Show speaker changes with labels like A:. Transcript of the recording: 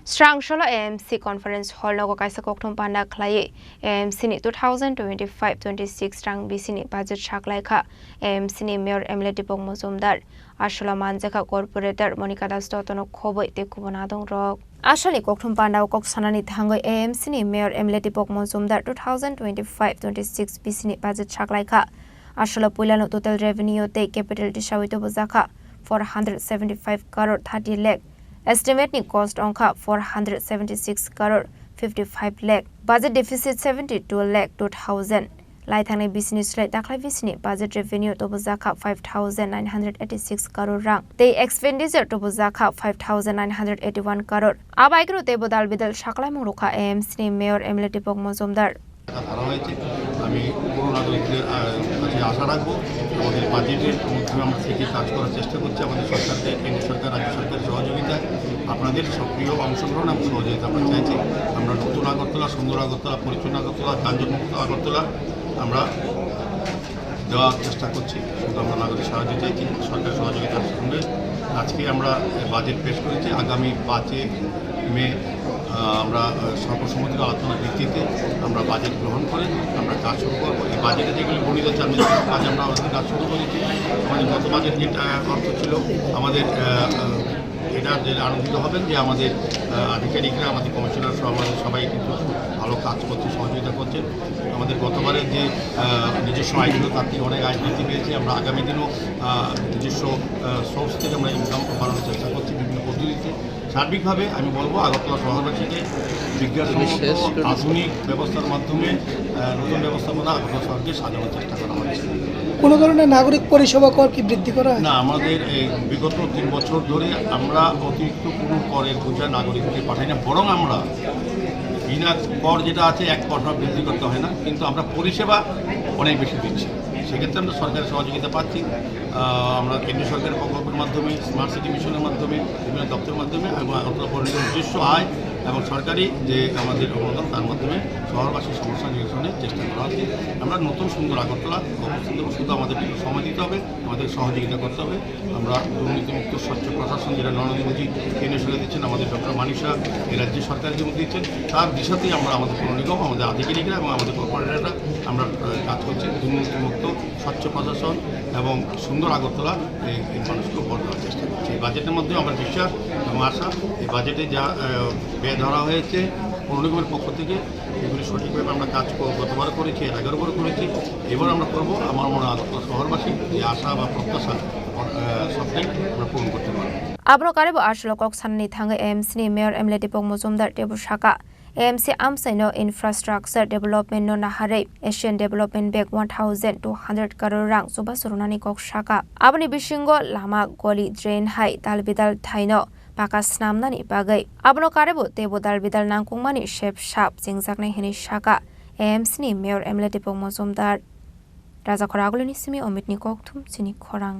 A: Strangsholo AMC Conference Hall no kaisa kokthum panda khlai AMC ni 2025-26 strang BC ni budget shaklai kha AMC ni Mayor Emily Dipok Mozumdar Ashola manjaka corporator Monica Das tono khoboi te kubona dong rok Ashali kokthum panda kok sanani thangoi AMC ni Mayor Emily Dipok Mozumdar 2025-26 BC ni budget shaklai kha Ashola puilano total revenue te capital disawito bozakha 475 crore 30 lakh Estimate ni cost onka 476 crore 55 lakh. Budget deficit 72 lakh 2000. Laithane business rate daklai visni budget revenue to bozaka 5986 crore rang. The expenditure to bozaka 5981 crore. Abaigro te bodal bidal shaklai murukha AMC ni Mayor Emily Dipok Mozumdar.
B: আমি পুরো নাগরিকদের কাছে আশা রাখবো আমাদের বাজেটের মধ্যে আমরা থেকে কাজ করার চেষ্টা করছি আমাদের সরকারকে কেন্দ্র সরকার রাজ্য সরকারের সহযোগিতা আপনাদের সক্রিয় অংশগ্রহণ এবং সহযোগিতা আমরা চাইছি আমরা নতুন আগরতলা সুন্দর আগরতলা পরিচ্ছন্ন আগরতলা যানজটমুক্ত আগরতলা আমরা দেওয়ার চেষ্টা করছি শুধু আমরা নাগরিক সাহায্য চাইছি সরকার সহযোগিতার সঙ্গে আজকে আমরা বাজেট পেশ করেছি আগামী 5 মে আমরা সর্বসম্মতির আলোচনার ভিত্তিতে আমরা বাজেট গ্রহণ করে আমরা কাজ শুরু করবো এই বাজেটে যেগুলি বর্ণিত হচ্ছে আমি কাজ আমরা আমাদের কাজ শুরু করেছি আমাদের গত বাজেট যেটা অর্থ ছিল আমাদের এটা যে আনন্দিত হবেন যে আমাদের আধিকারিকরা আমাদের কমিশনার আমাদের সবাই কিন্তু ভালো কাজ করছে সহযোগিতা করছে আমাদের গতবারের যে নিজস্ব আয় ছিল তার থেকে অনেক আয় বৃদ্ধি পেয়েছে আমরা আগামী দিনও নিজস্ব সোর্স থেকে আমরা ইনকাম বাড়ানোর চেষ্টা করছি বিভিন্ন পদ্ধতিতে সার্বিকভাবে আমি বলবো আগরতলা শহরবাসীকে বিজ্ঞানসম্মত আধুনিক ব্যবস্থার মাধ্যমে নতুন ব্যবস্থাপনা আগরতলা শহরকে সাজানোর চেষ্টা করা হয়েছে
C: কোনো ধরনের নাগরিক পরিষেবা কর কি বৃদ্ধি করা
B: না আমাদের বিগত 3 বছর ধরে আমরা অতিরিক্ত কোনো করের বোঝা নাগরিককে পাঠাই না বরং আমরা বিনা কর যেটা আছে 1% বৃদ্ধি করতে হয় না কিন্তু আমরা পরিষেবা অনেক বেশি দিচ্ছি সেক্ষেত্রে আমরা সরকারের সহযোগিতা পাচ্ছি আমরা কেন্দ্রীয় সরকারের প্রকল্পের মাধ্যমে স্মার্ট সিটি মিশনের মাধ্যমে বিভিন্ন দপ্তরের মাধ্যমে এবং আগরতলা পৌরনিগমের নিজস্ব আয় এবং সরকারি যে আমাদের অনুদান তার মাধ্যমে শহরবাসীর সমস্যা নিরসনের চেষ্টা করা হচ্ছে আমরা নতুন সুন্দর আগরতলা অবস্থান দেবো শুধু আমাদের একটু সময় দিতে হবে আমাদের সহযোগিতা করতে হবে আমরা দুর্নীতিমুক্ত স্বচ্ছ প্রশাসন যেটা নরেন্দ্র মোদী কেন্দ্রীয় সরকার দিচ্ছেন আমাদের ডক্টর মানিসা এই রাজ্য সরকার যেমন দিচ্ছেন তার দিশাতেই আমরা আমাদের পৌর নিগম আমাদের আধিকারিকরা এবং আমাদের কর্পোরেটররা আমরা কাজ করছি দুর্নীতিমুক্ত স্বচ্ছ প্রশাসন এবং সুন্দর আগরতলা এই মানুষকে উপহার দেওয়ার চেষ্টা করছি এই বাজেটের মধ্যে আমার বিশ্বাস এবং আশা এই বাজেটে যা ব্যয় ধরা হয়েছে পৌর নিগমের পক্ষ থেকে এগুলি সঠিকভাবে আমরা কাজ গতবার করেছি 11বার করেছি এবার আমরা করবো আমার মনে হয় আগরতলা শহরবাসী এই আশা বা প্রত্যাশা সবটাই আমরা পূরণ করতে পারবো
A: Abro karebo ashlo kok sanni thanga AMC ni Mayor Emily Dipok Mozumdar tebu shaka AMC Amsaino Infrastructure Development no nahare Asian Development Bank 1200 crore rang suba surunani kok shaka abni bishingo lama goli drain hai dalbidal thaino paka snamnani bagai abno karebo tebu dalbidal nangkungmani shep shap jingjaknai hini shaka AMC ni Mayor Emily Dipok Mozumdar Raja Khoragulini simi Omitni kokthum sini khorang